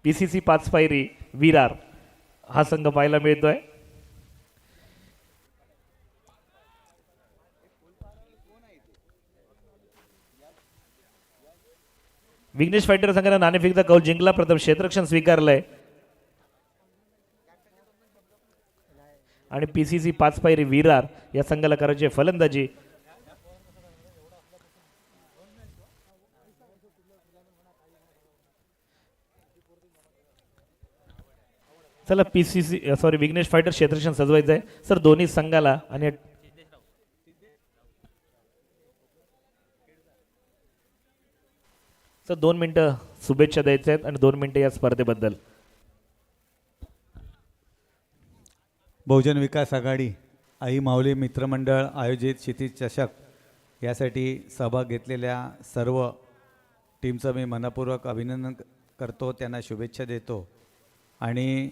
PCC 5 पायरी विरार हा संघ पाहायला मिळतोय. विघ्नेश फायटर संघाने नाणेफेकचा कौल जिंकला. प्रथम क्षेत्ररक्षण स्वीकारलंय आणि PCC 5 पायरी विरार या संघाला करायची फलंदाजी. चला PCC सॉरी विघ्नेश फायटर क्षेत्ररक्षण सजवायचं आहे सर दोन्ही संघाला. आणि सर 2 मिनिटं शुभेच्छा द्यायच्या आहेत आणि 2 मिनिटं या स्पर्धेबद्दल. बहुजन विकास आघाडी आई माऊली मित्रमंडळ आयोजित क्षितिज चषक यासाठी सहभाग घेतलेल्या सर्व टीमचं मी मनपूर्वक अभिनंदन करतो, त्यांना शुभेच्छा देतो. आणि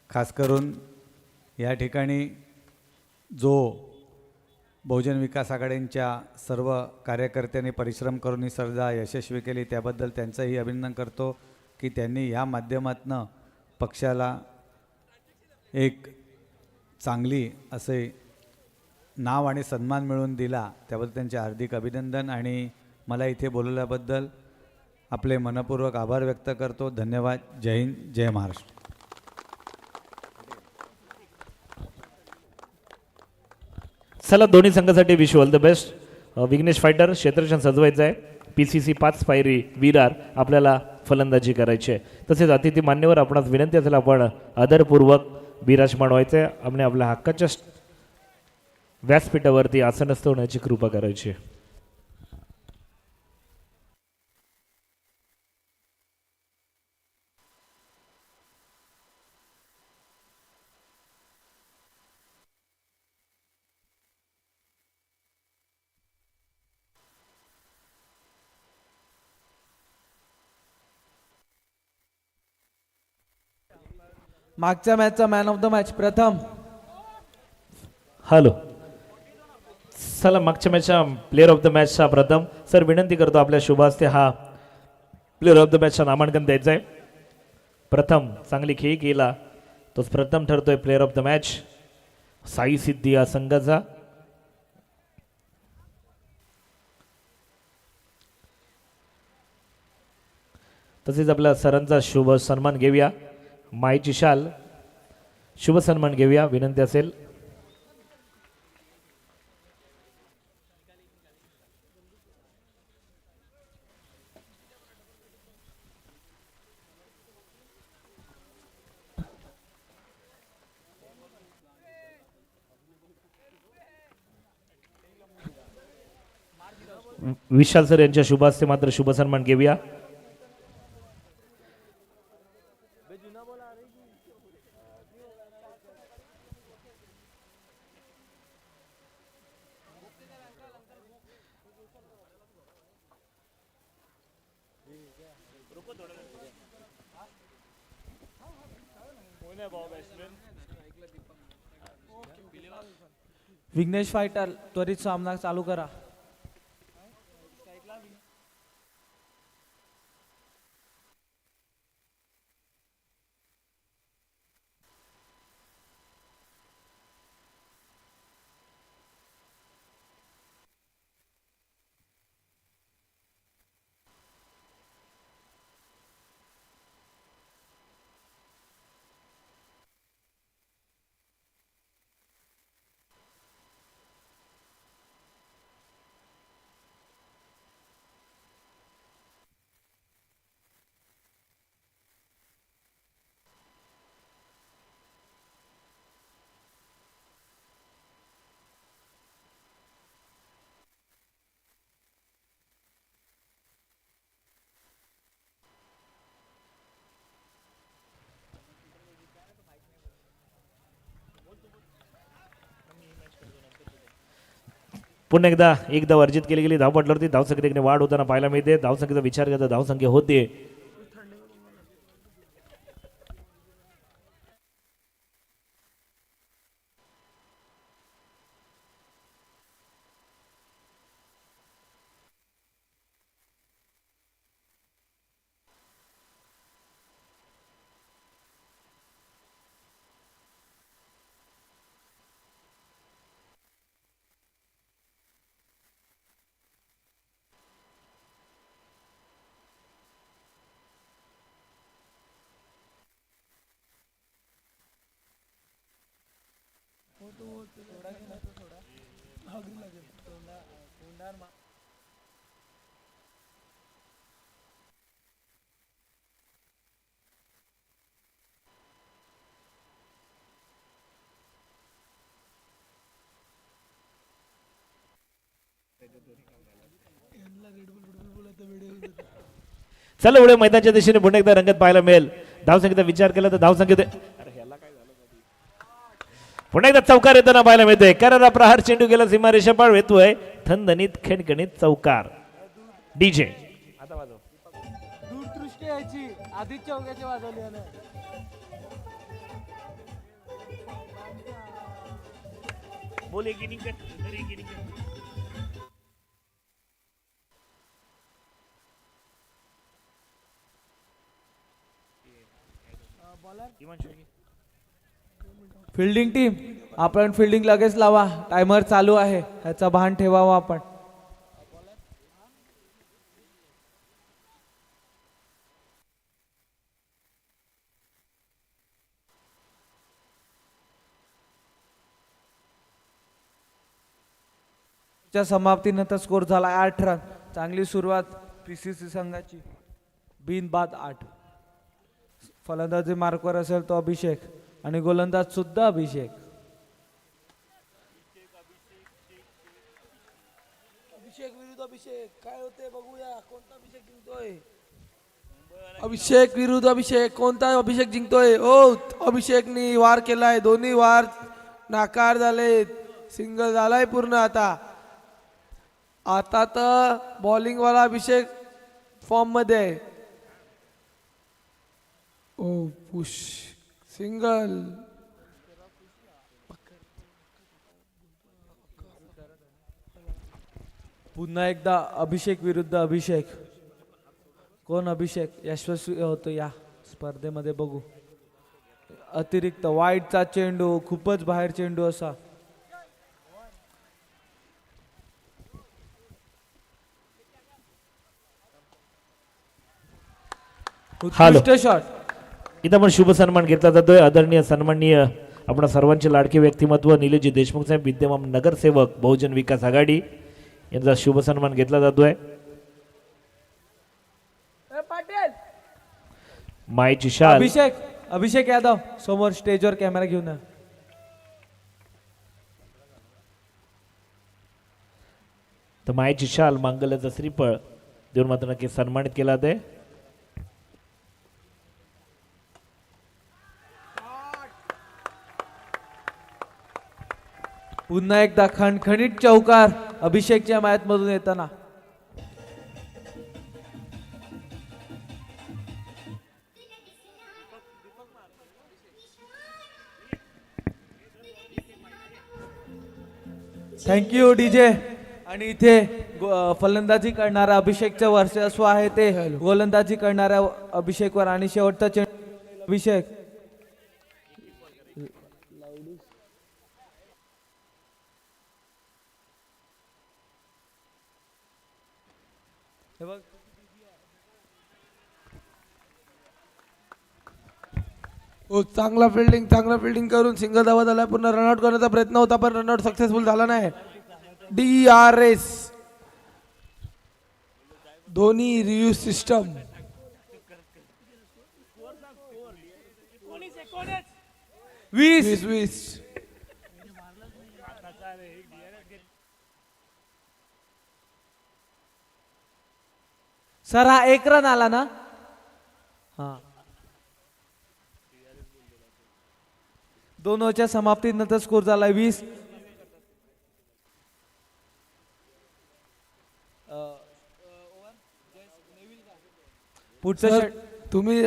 खास करून या ठिकाणी जो बहुजन विकास आघाडींच्या सर्व कार्यकर्त्यांनी परिश्रम करून ही स्पर्धा यशस्वी केली त्याबद्दल त्यांचंही अभिनंदन करतो की त्यांनी या माध्यमातून पक्षाला एक चांगली असे नाव आणि सन्मान मिळवून दिला, त्याबद्दल त्यांचे हार्दिक अभिनंदन. आणि मला इथे बोलवल्याबद्दल आपले मनपूर्वक आभार व्यक्त करतो. धन्यवाद. जय हिंद, जय महाराष्ट्र. चला दोन्ही संघासाठी wish all the best. Vighnesh fighter क्षेत्ररक्षण सजवायचं आहे. PCC 5 पायरी विरार आपल्याला फलंदाजी करायची आहे. तसेच अतिथी मान्यवर आपणास विनंती असेल आपण आदरपूर्वक विराजमान व्हायचं आहे आणि आपल्या हक्काच्या व्यासपीठावरती आसनस्थ होण्याची कृपा करायची. मागच्या मॅचचा मॅन ऑफ द मॅच प्रथम. हॅलो चला मागच्या मॅचचा प्लेअर ऑफ द मॅचचा प्रथम. सर विनंती करतो आपल्या शुभ हस्ते हा प्लेअर ऑफ द मॅचचा नामांकन द्यायचं आहे. प्रथम चांगली खेळ केला तोच प्रथम ठरतोय player of the match Sai Siddhi या संघाचा. तसेच आपल्या सरांचा शुभ सन्मान घेऊया. माईची शाल शुभ सन्मान घेऊया विनंती असेल. विशाल सर यांच्या शुभ हस्ते मात्र शुभ सन्मान घेऊया. विघ्नेश फायटर त्वरित सामना चालू करा. पुन्हा एकदा वर्जित केली गेली धावपटल्यावरती धावसंख्येने वाढ होताना पाहायला मिळते. धावसंख्येचा विचार करता धावसंख्या होते. चला पुढे मैदानाच्या दिशेने पुन्हा एकदा रंगत पाहायला मिळेल. धावसंख्येचा विचार केला तर धावसंख्येत पुन्हा एकदा चौकार येताना पाहायला मिळतोय. करारा प्रहार चेंडू गेला सीमारेषा पार येतोय. थंदनीत खणखणीत चौकार. डीजे दूरदृष्टी यायची आधीच चौक्याची वाजवली आहे ना. बोले की नाही फिल्डिंग टीम आपण फिल्डिंग लगेच लावा. टायमर चालू आहे, ह्याचा भान ठेवावा आपण. च्या समाप्तीनंतर स्कोर झाला 8 रन. चांगली सुरुवात पीसीसी संघाची. बिनबाद 8. फलंदाजी मार्कवर असेल तो अभिषेक आणि गोलंदाज सुद्धा अभिषेक. अभिषेक विरुद्ध अभिषेक काय होते बघूया. कोणता अभिषेक जिंकतोय. अभिषेक विरुद्ध अभिषेक कोणता अभिषेक जिंकतोय. ओ अभिषेकनी वार केलाय. दोन्ही वार नाकार झाले. सिंगल झालाय पूर्ण. आता तर बॉलिंग वाला अभिषेक फॉर्म मध्ये आहे. ओ पुश सिंगल. पुन्हा एकदा अभिषेक विरुद्ध अभिषेक. कोण अभिषेक यशस्वी होतो या स्पर्धेमध्ये बघू. अतिरिक्त वाईटचा चेंडू, खूपच बाहेर चेंडू असा. उत्कृष्ट शॉट. इथं पण शुभ सन्मान घेतला जातोय. आदरणीय सन्माननीय आपण सर्वांचे लाडके व्यक्तिमत्व निलेशजी देशमुख साहेब विद्यमान नगरसेवक बहुजन विकास आघाडी यांचा शुभ सन्मान घेतला जातोय. मायची शाल. अभिषेक यादव समोर स्टेजवर कॅमेरा घेऊन या. तर मायची शाल मांगल्याचा श्रीफळ देऊन मात्र नक्की सन्मानित केला जाते. पुन्हा एकदा खणखणीत चौकार अभिषेकच्या मॅच मधून येताना. Thank you DJ. आणि इथे फलंदाजी करणारा अभिषेकचं वर्चस्व आहे ते गोलंदाजी करणाऱ्या अभिषेकवर. आणि शेवटचा चेंडू अभिषेक. ओ चांगला फिल्डिंग करून सिंगल धावा झाला. पुन्हा रनआउट करण्याचा प्रयत्न होता पण रनआउट सक्सेसफुल झाला नाही. DRS Dhoni review system. 20 sir हा 1 रन आला ना. हा 2 ओव्हरच्या समाप्तीनंतर स्कोर झाला 20. पुढचा तुम्ही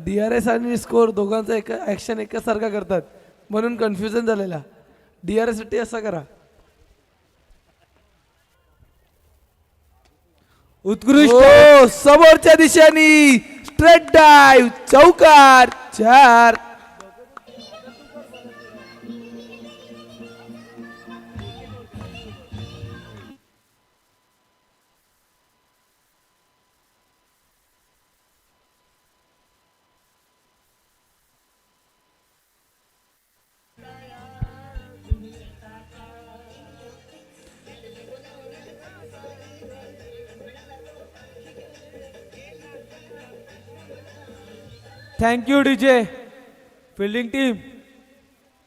DRS आणि स्कोर दोघांचा ऍक्शन एकासारखा करतात म्हणून कन्फ्युजन झालेला. DRS साठी असा करा. उत्कृष्ट. समोरच्या दिशेने स्ट्रेट डाइव्ह चौकार. 4. Thank you DJ. फिल्डिंग टीम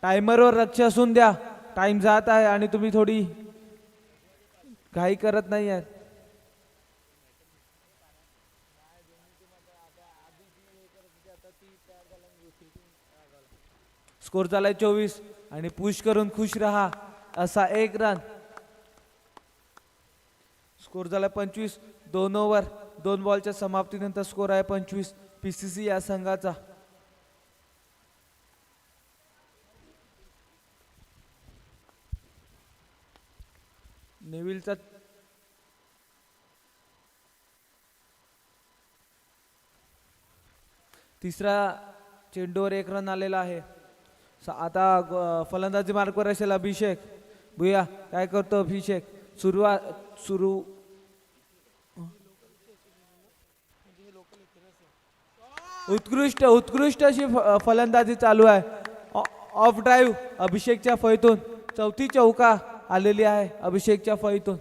टायमरवर लक्ष असून द्या. टाइम जात आहे आणि तुम्ही थोडी घाई करत नाही आहेत. स्कोर झालाय 24 आणि पुश करून खुश रहा असा 1 रन. स्कोर झालाय 25. 2 ओव्हर 2 बॉलच्या समाप्तीनंतर स्कोर आहे 25 पीसीसी या संघाचा. नेव्हिलचा तिसरा चेंडूवर 1 रन आलेला आहे. आता फलंदाजी मार्कवर असेल अभिषेक. भूया काय करतो अभिषेक. सुरू उत्कृष्ट अशी फलंदाजी चालू आहे. ऑफ ड्राईव्ह अभिषेकच्या फळीतून चौथी चौका आलेली आहे अभिषेकच्या फळीतून.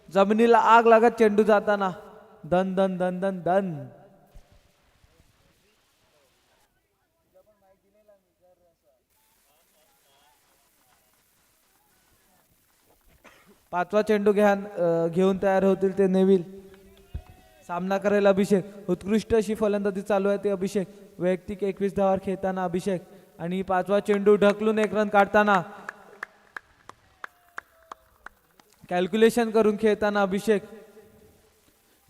जमिनीला आग लागत चेंडू जाताना दन दन दन दन दन. पाचवा चेंडू घेऊन तयार होतील ते नेव्हिल. सामना करेल अभिषेक. उत्कृष्ट अशी फलंदाजी चालू आहे ते अभिषेक. वैयक्तिक 21 धावावर खेळताना अभिषेक आणि पाचवा चेंडू ढकलून 1 रन काढताना कॅल्क्युलेशन करून खेळताना अभिषेक.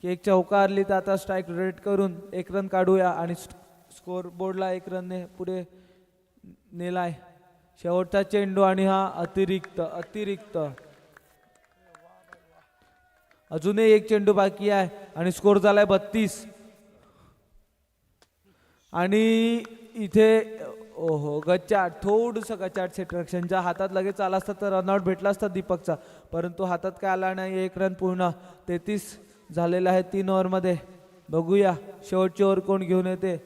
एक चौका आली तर आता स्ट्राईक रेट करून 1 रन काढूया आणि स्कोर बोर्डला 1 रनने पुढे नेलाय. शेवटचा चेंडू आणि हा अतिरिक्त अजूनही 1 चेंडू बाकी आहे आणि स्कोर झालाय 32. आणि इथे ओहो गचाट थोडंसं गचाट सेटरक्षणच्या हातात लगेच आला असता तर रनआउट भेटला असता दीपकचा, परंतु हातात काय आला नाही. 1 रन पूर्ण. 33 झालेला आहे 3 ओव्हरमध्ये. बघूया शेवटची ओव्हर कोण घेऊन येते.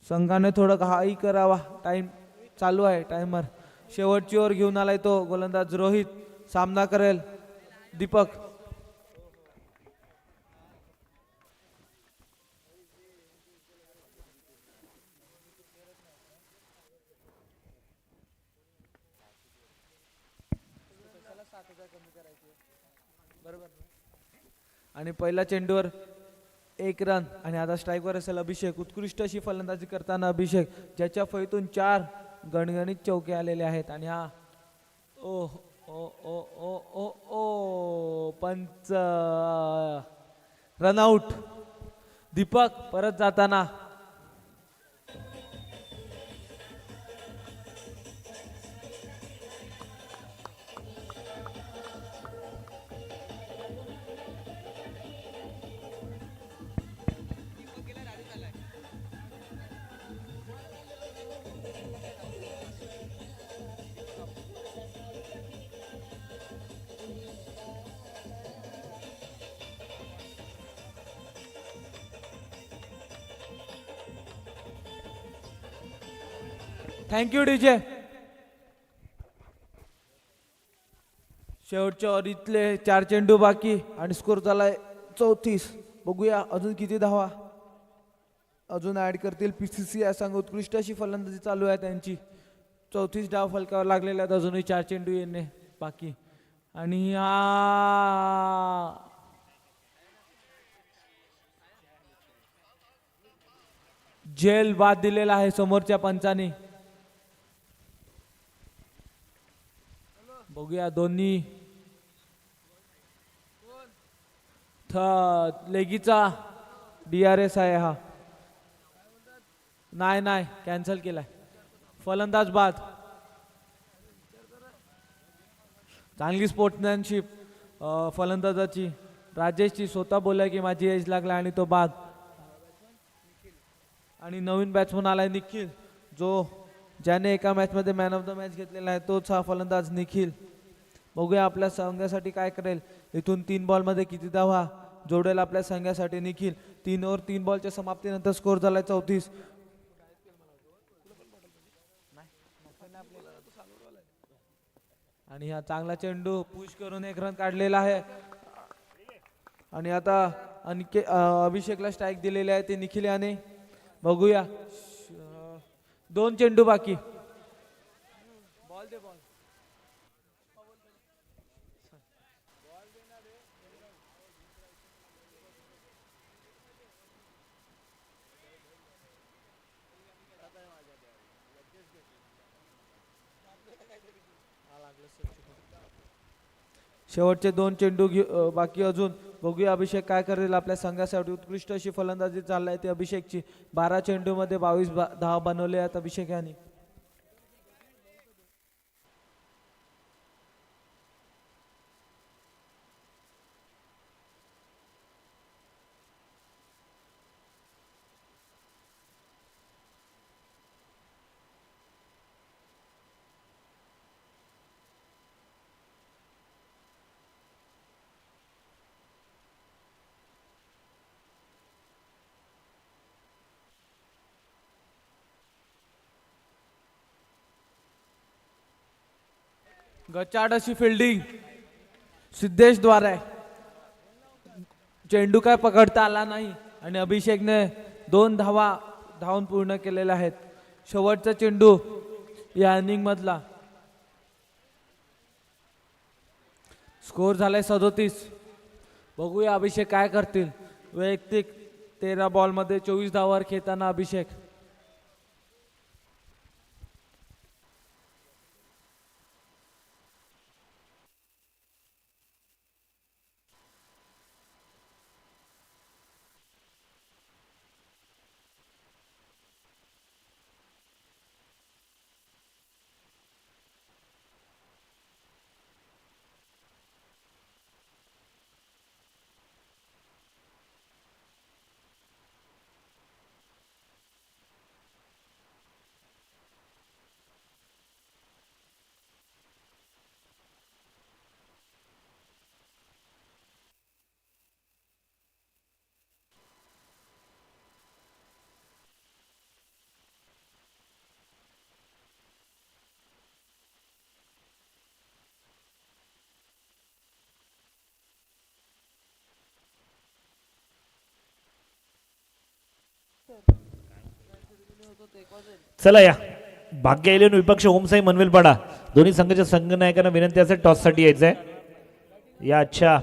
संघाने थोडं घाई करावा. टाइम चालू आहे टाइमर. शेवटची ओव्हर घेऊन आलाय तो गोलंदाज रोहित. सामना करेल दीपक. आणि पहिल्या चेंडूवर 1 रन आणि आता स्ट्राईकवर असेल अभिषेक. उत्कृष्ट अशी फलंदाजी करताना अभिषेक ज्याच्या फळीतून 4 गणगणित चौके आलेले आहेत. आणि हा ओ ओ ओ ओ ओ ओ पंच रनआउट. दीपक परत जाताना थँक्यू डीजे. शेवटच्या ओव्हरीतले 4 चेंडू बाकी आणि स्कोर झालाय 34. बघूया अजून किती धावा अजून ऍड करतील पीसीसी या संघ. उत्कृष्ट अशी फलंदाजी चालू आहे त्यांची. 34 डाव फलकावर लागलेले आहेत. अजूनही 4 चेंडू येणे बाकी. आणि जेल बाद दिलेला आहे समोरच्या पंचाने. बघूया दोन्ही लेगीचा DRS आहे हा. नाही कॅन्सल केलाय. फलंदाज बाद. चांगली स्पोर्ट्समॅनशिप फलंदाजाची. राजेशची स्वतः बोललाय की माझी एज लागला आणि तो बाद. आणि नवीन बॅट्समन आलाय निखिल, ज्याने एका मॅचमध्ये मॅन ऑफ द मॅच घेतलेला आहे तोच हा फलंदाज निखिल. बघूया आपल्या संघासाठी काय करेल. इथून 3 बॉलमध्ये किती धावा जोडेल आपल्या संघासाठी निखिल. 3 ओव्हर 3 बॉलच्या समाप्तीनंतर स्कोर झालाय 34. आणि हा चांगला चेंडू पुश करून 1 रन काढलेला आहे. आणि आता आणि अभिषेकला स्ट्राईक दिलेले आहे ते निखिल याने. बघूया 2 चेंडू बाकी. बॉल दे बॉल. शेवटचे 2 चेंडू बाकी अजून. बघूया अभिषेक काय करेल. आपल्या संघासाठी उत्कृष्ट अशी फलंदाजी चालली आहे ती अभिषेकची. 12 चेंडूमध्ये 22 धावा बनवले आहेत अभिषेक यांनी. गचाड अशी फिल्डिंग सिद्धेश द्वारे. चेंडू काय पकडता आला नाही आणि अभिषेकने 2 धावून पूर्ण केलेल्या आहेत. शेवटचा चेंडू या इनिंग मधला. स्कोर झालाय 37. बघूया अभिषेक काय करतील. वैयक्तिक 13 बॉल मध्ये 24 धावावर खेळताना अभिषेक. चला या भाग्य इलेवन विपक्ष ओमसाई मनवेलपाडा दोन्ही संघाच्या संघनायकांना विनंती असेल टॉस साठी यायचंय. या आजच्या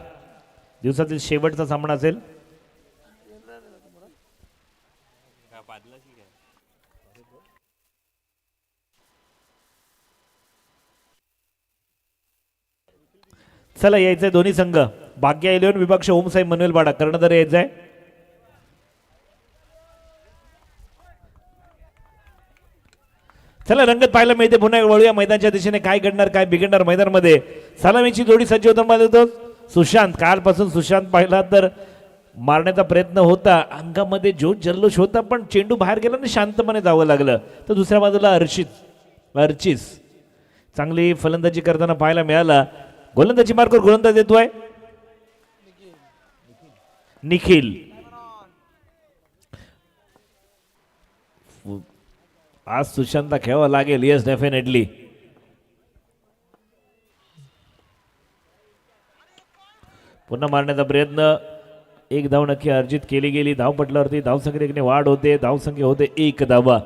दिवसातील शेवटचा सामना असेल. चला यायचंय दोन्ही संघ. भाग्य इलेवन विपक्ष ओमसाई मनवेलपाडा कर्णधार यायचंय. चला रंगत पाहायला मिळते. पुन्हा वळूया मैदानाच्या दिशेने. काय घडणार काय बिघडणार मैदानामध्ये. सलामीची जोडी सज्ज होतो सुशांत. कालपासून सुशांत पाहिला तर मारण्याचा प्रयत्न होता. अंगामध्ये जो जल्लोष होता पण चेंडू बाहेर गेला आणि शांतपणे जावं लागलं. तर दुसऱ्या बाजूला अर्चिस चांगली फलंदाजी करताना पाहायला मिळाला. गोलंदाजी मार्कवर गोलंदाज येतोय निखिल. आज सुशांतला खेळावं लागेल. Yes definitely. पुन्हा मारण्याचा प्रयत्न. 1 धाव नक्की अर्जित केली गेली. धावपटलावरती धावसंख्येने वाढ होते. धावसंख्या होते 1 धावा.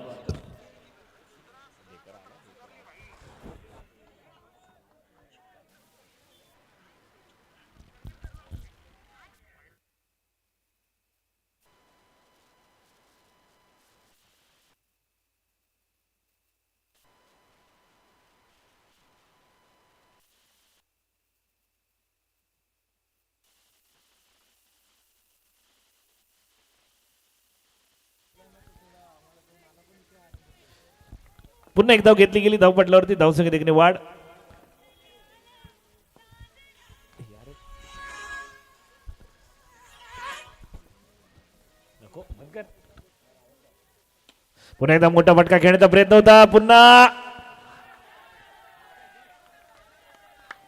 पुन्हा 1 धाव घेतली गेली. धावपटलावरती धावसंख्या देखील वाढ. पुन्हा एकदा मोठा फटका खेळण्याचा प्रयत्न होता. पुन्हा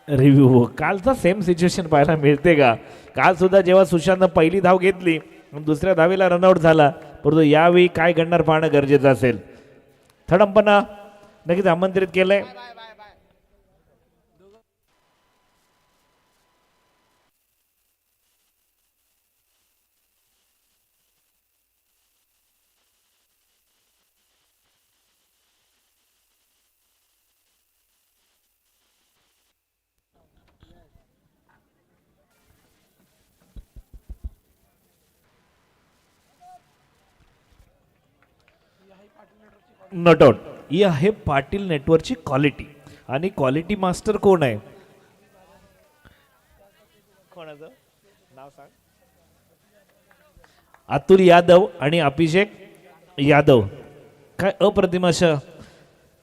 रिव्ह्यू. कालचा सेम सिच्युएशन पाहायला मिळते का. काल सुद्धा जेव्हा सुशांतनं पहिली धाव घेतली दुसऱ्या धावेला रनआउट झाला. परंतु यावेळी काय घडणार पाहणं गरजेचं असेल. थडंपणा नक्कीच आमंत्रित केलंय. Not out. ही आहे पाटील नेटवर्कची क्वालिटी. आणि क्वालिटी मास्टर कोण आहे? कोणाचं नाव सांग. अतुल यादव आणि अभिषेक यादव. काय अप्रतिम असं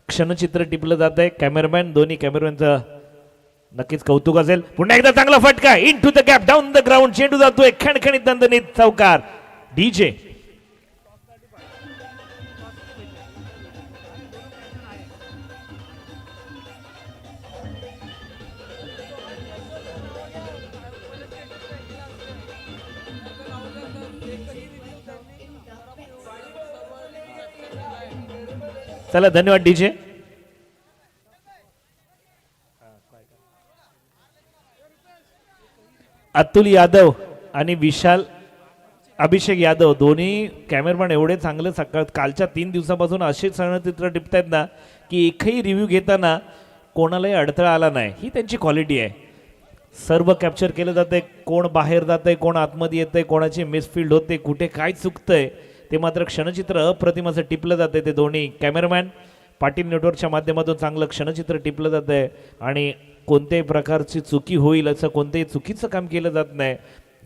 क्षणचित्र टिपलं जात आहे. कॅमेरामॅन, दोन्ही कॅमेरामॅनचं नक्कीच कौतुक असेल. पुन्हा एकदा चांगला फटका into the gap, down the ground. चेंडू जातोय खणखणीत दणदणीत चौकार. डीजे चला धन्यवाद डीजे. अतुल यादव आणि विशाल अभिषेक यादव दोन्ही कॅमेरामॅन एवढे चांगले सकाळ कालच्या 3 दिवसापासून असे क्षणचित्र टिपतायत ना की एकही रिव्ह्यू घेताना कोणालाही अडथळा आला नाही. ही त्यांची क्वालिटी आहे. सर्व कॅप्चर केलं जातंय. कोण बाहेर जातंय, कोण आतमध्ये येतंय, कोणाची मिसफिल्ड होते, कुठे काय चुकतंय ते मात्र क्षणचित्र अप्रतिम असं टिपलं जातंय. ते दोन्ही कॅमेरामॅन पाटील नेटवर्कच्या माध्यमातून चांगलं क्षणचित्र टिपलं जातंय आणि कोणत्याही प्रकारची चुकी होईल असं कोणतेही चुकीचं काम केलं जात नाही.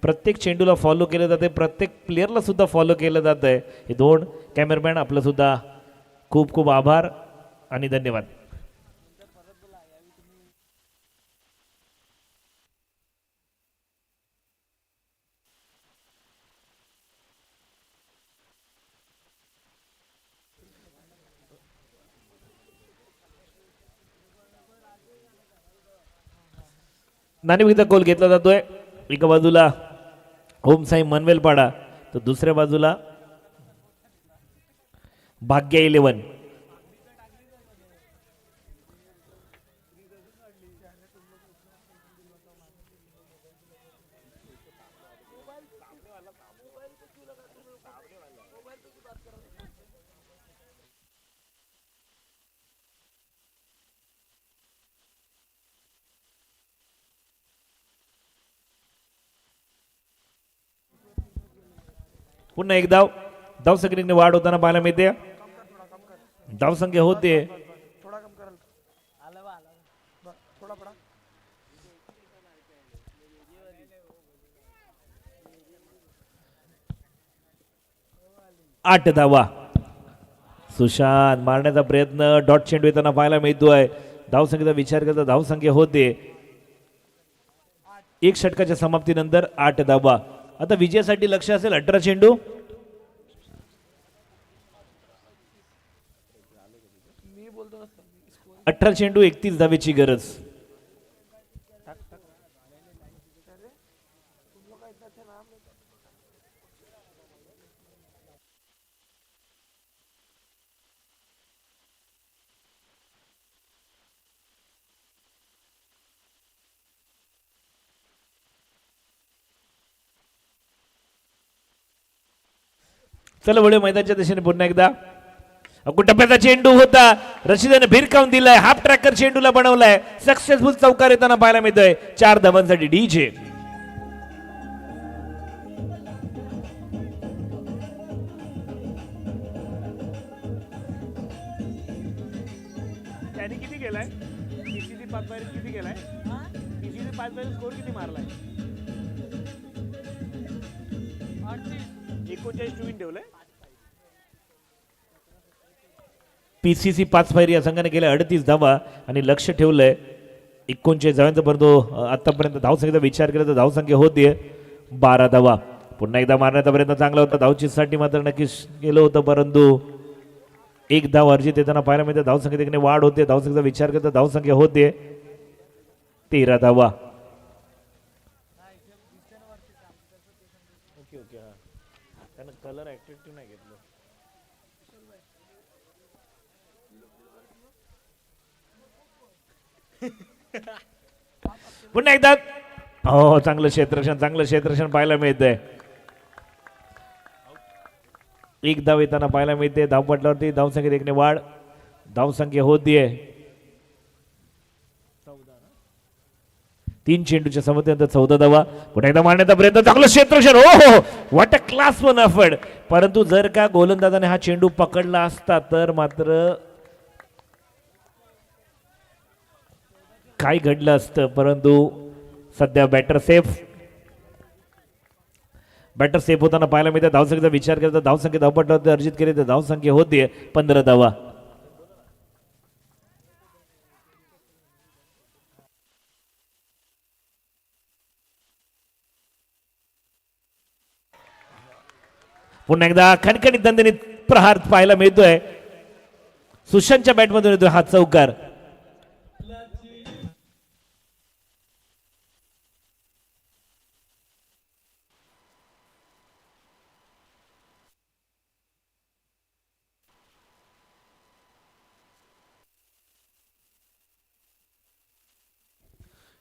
प्रत्येक चेंडूला फॉलो केलं जाते, प्रत्येक प्लेअरला सुद्धा फॉलो केलं जात आहे. हे दोन कॅमेरामॅन आपलं सुद्धा खूप खूप आभार आणि धन्यवाद. नाणेफेकीचा गोल घेतला जातोय. एका बाजूला ओमसाई मनवेलपाडा तर दुसऱ्या बाजूला भाग्य 11. पुन्हा एक धाव. धावसंख्येने वाढ होताना पाहायला मिळते. धावसंख्या होते 8 धावा. सुशांत मारण्याचा प्रयत्न, डॉट चेंडू येताना पाहायला मिळतोय. धावसंख्येचा विचार करता धावसंख्या होते 1 षटकाच्या समाप्तीनंतर 8 धावा. आता विजयासाठी लक्ष असेल 18 चेंडू. 18 चेंडू 31 धावेची गरज. चला वळू मैदानाच्या दिशेने पुन्हा एकदा. टप्प्याचा चेंडू होता, रशिदाने भिरकावून दिलाय. हाफ ट्रॅकर चेंडूला बनवलाय. सक्सेसफुल चौकार येताना पाहायला मिळतोय 4 धावांसाठी डीजे. त्याने किती केलाय? पीसीसी 5 बाहेर किती केलाय? पीसीसी 5 बाहेर स्कोर किती मारलाय? 39 टू विन ठेवलंय. पीसीसी 5 फायर या संघाने केल्या 38 धावा आणि लक्ष ठेवलंय 39 धावांचा. परंतु आतापर्यंत धावसंख्येचा विचार केला तर धावसंख्या होतीये 12 धावा. पुन्हा एकदा मारण्याचा प्रयत्न चांगला होता. धावचीसाठी मात्र नक्कीच केलं होतं परंतु 1 धाव अर्जित येताना पाहायला मिळते. धावसंख्येने वाढ होते. धावसंख्येचा विचार करता धावसंख्या होते 13 धावा. कलर ऍट्रॅक्टिव्ह नाही घेतलं. पुन्हा एकदा हो चांगलं क्षेत्ररक्षण पाहायला मिळतंय. 1 धाव येताना पाहायला मिळते. धावपटलावरती धावसंख्येत 1 ने वाढ. धावसंख्या होतीये 3 चेंडूच्या समतेनंतर 14 धावा. पुन्हा एकदा मारण्याचा प्रयत्न, चांगलं क्षेत्ररक्षण. हो हो, what a class one effort. परंतु जर का गोलंदाजाने हा चेंडू पकडला असता तर मात्र काय घडलं असतं. परंतु सध्या बॅटर सेफ होताना पाहायला मिळते. धावसंख्येचा विचार केला तर धावसंख्या धावपट्टावरती अर्जित केली तर धावसंख्या होती 15 धावा. पुन्हा एकदा खणखणीत दणदणीत प्रहार पाहायला मिळतोय. सुशांतच्या बॅटमधून येतोय हा चौकार.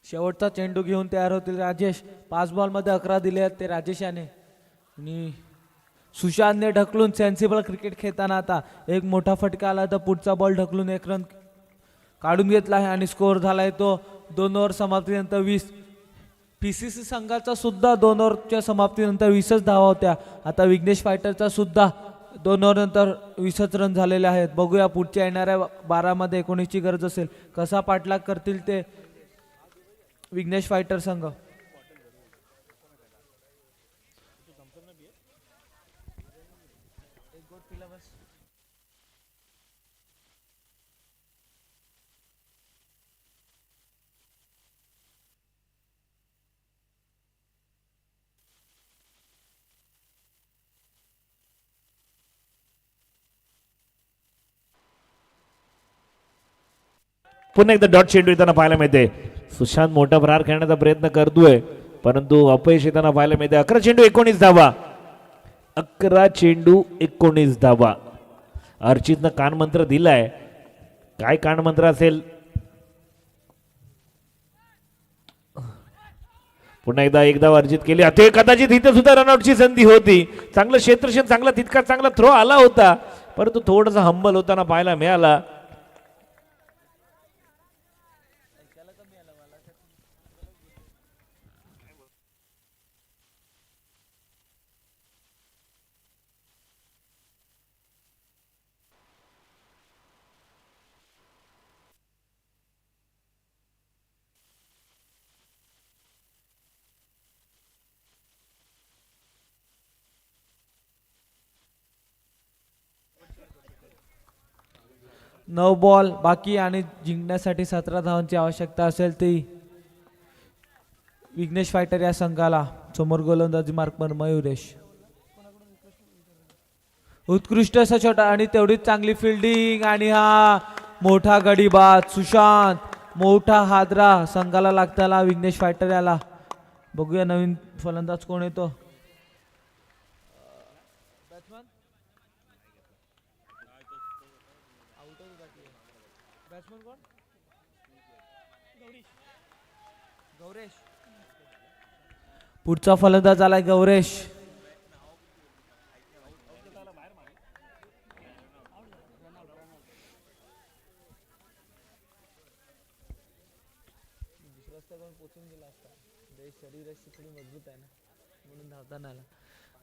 शेवटचा चेंडू घेऊन तयार होतील राजेश. 5 बॉलमध्ये 11 दिले आहेत ते राजेश याने. आणि सुशांतने ढकलून सेन्सिबल क्रिकेट खेळताना आता एक मोठा फटका आला तर पुढचा बॉल ढकलून 1 रन काढून घेतला आहे आणि स्कोअर झालाय तो 2 ओव्हर समाप्तीनंतर 20. PCC संघाचा सुद्धा 2 ओव्हरच्या समाप्तीनंतर 20च धावा होत्या. आता विघ्नेश फायटरचा सुद्धा 2 ओव्हर नंतर 20च रन झालेले आहेत. बघूया पुढच्या येणाऱ्या 12 मध्ये 19ची गरज असेल कसा पाठलाग करतील ते विघ्नेश फायटर संघ. पुन्हा एकदा डॉट चेंडू येताना पाहायला मिळते. सुशांत मोठा प्रहार खेळण्याचा प्रयत्न करतोय परंतु अपयश येताना पाहायला मिळते. 11 चेंडू 19 धावा. 11 चेंडू 19 धावा. अर्चितनं कानमंत्र दिलाय. काय कानमंत्र असेल. पुन्हा एकदा अर्जित केली. ते कदाचित इथे सुद्धा रनआउटची संधी होती. चांगलं क्षेत्ररक्षण, चांगला तितका चांगला थ्रो आला होता परंतु थोडासा हंबल होताना पाहायला मिळाला. नऊ बॉल बाकी आणि जिंकण्यासाठी 17 धावांची आवश्यकता असेल ती विघ्नेश फायटर या संघाला. समोर गोलंदाजी मार्कवर मयुरेश. उत्कृष्ट असा छोटा आणि तेवढीच चांगली फिल्डिंग आणि हा मोठा गडीबाद सुशांत. मोठा हादरा संघाला लागताना विघ्नेश फायटर याला. बघूया नवीन फलंदाज कोण येतो. पुढचा फलंदाज आलाय गौरेश.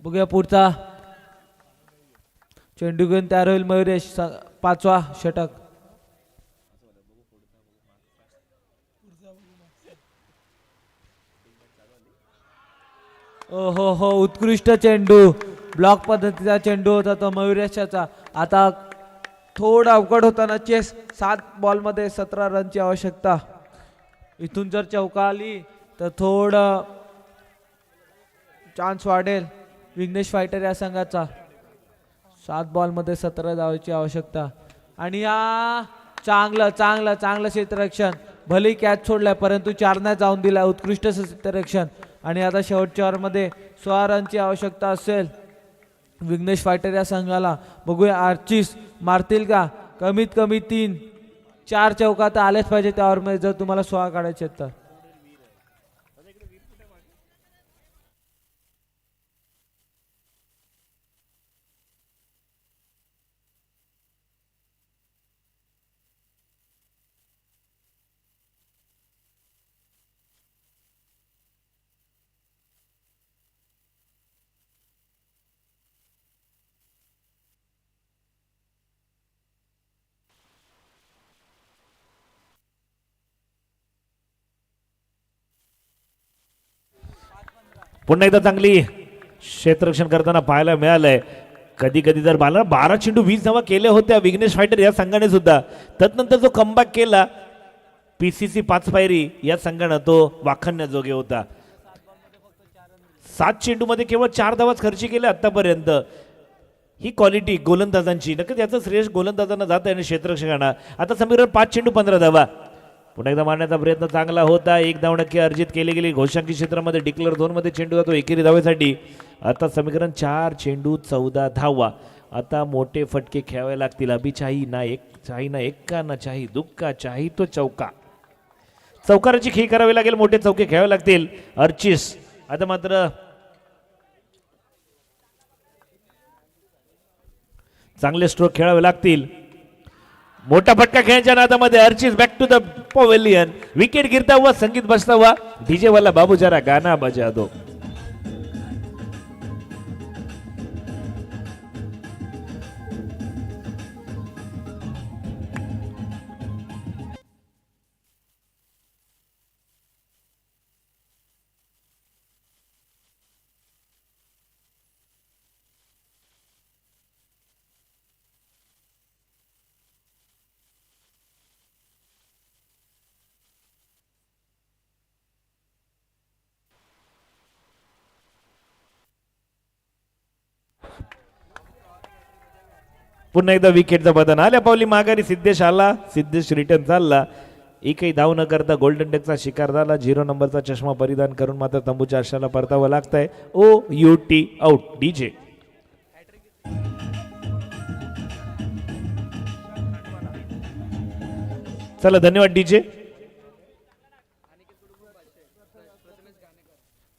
बघूया पुढचा चेंडू घेऊन तयार होईल मयुरेश. 5वा षटक. हो हो, उत्कृष्ट चेंडू. ब्लॉक पद्धतीचा चेंडू होता तो मयुरेशाचा. आता थोडा अवघड होताना चेस. 7 बॉलमध्ये 17 रनची आवश्यकता. इथून जर चौका आली तर थोडं चान्स वाढेल विघ्नेश फायटर या संघाचा. 7 बॉलमध्ये 17 धावांची आवश्यकता. आणि हा चांगलं चांगलं चांगलं क्षेत्ररक्षण. भले कॅच सोडलाय परंतु 4 नाही जाऊन दिलाय. उत्कृष्ट क्षेत्ररक्षण. आणि आता शेवटच्या ओव्हरमध्ये 16 रनची आवश्यकता असेल विघ्नेश फायटर या संघाला. बघूया आर्चिस मारतील का. कमीत कमी 3-4 चौका तर आलेच पाहिजे त्या ओव्हरमध्ये जर तुम्हाला 16 काढायचे तर. पुन्हा एकदा चांगली क्षेत्ररक्षण करताना पाहायला मिळालंय. कधी कधी जर 12 चेंडू 20 धावा केल्या होत्या विघ्नेश फायटर या संघाने सुद्धा. तदनंतर जो कमबॅक केला PCC 5 पायरी या संघानं तो वाखाणण्याजोगे होता. 7 चेंडू मध्ये केवळ 4 धावाच खर्ची केल्या आतापर्यंत. ही क्वालिटी गोलंदाजांची, नक्कीच याचं श्रेय गोलंदाजांना जात आहे आणि क्षेत्ररक्षकांना. आता समीर 5 चेंडू 15 धावा. पुन्हा एकदा मारण्याचा प्रयत्न चांगला होता. 1 धाव नक्की अर्जित केली गेली. घोषांकी क्षेत्रामध्ये डिक्लेअर झोन मध्ये चेंडू जातो एकेरी धावेसाठी. आता समीकरण 4 चेंडू 14 धावा. आता मोठे फटके खेळावे लागतील. अभी चाही ना एक्का ना चाही दुक्का चाही तो चौका. चौकाराची खेळी करावी लागेल. मोठे चौके खेळावे लागतील. अर्चिस आता मात्र चांगले स्ट्रोक खेळावे लागतील. मोठा फटका खेळण्याच्या नादामध्ये Archis back to the pavilion. Wicket गिरता हुआ संगीत बजता हुआ. डीजे वाला बाबू जरा गाना बजा दो. पुन्हा एकदा विकेटचं बदन. आल्या पावली माघारी सिद्धेश आला. सिद्धेश रिटर्न चालला. एकही धाव न करता गोल्डन टेकचा शिकार झाला. 0 नंबरचा चष्मा परिधान करून मात्र तंबूच्या आशाला परतावं लागतंय. OUT out. डीजे चला धन्यवाद डीजे.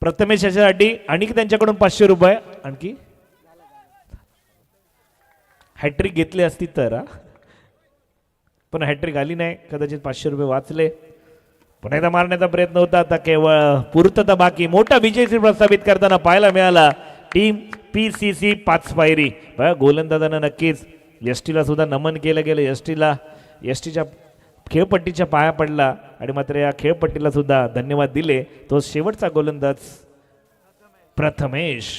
प्रथमेश याच्यासाठी आणखी त्यांच्याकडून 500 रुपये. आणखी हॅट्रिक घेतली असती तर पण हॅट्रिक आली नाही. कदाचित 500 रुपये वाचले. पुन्हा एकदा मारण्याचा प्रयत्न होता. आता केवळ पूर्तता बाकी. मोठा विजय प्रस्थापित करताना पाहायला मिळाला टीम PCC 5 पायरी. बघा गोलंदाजांना नक्कीच एसटीला सुद्धा नमन केलं गेलं. एसटीच्या खेळपट्टीच्या पाया पडला आणि मात्र या खेळपट्टीला सुद्धा धन्यवाद दिले. तो शेवटचा गोलंदाज प्रथमेश.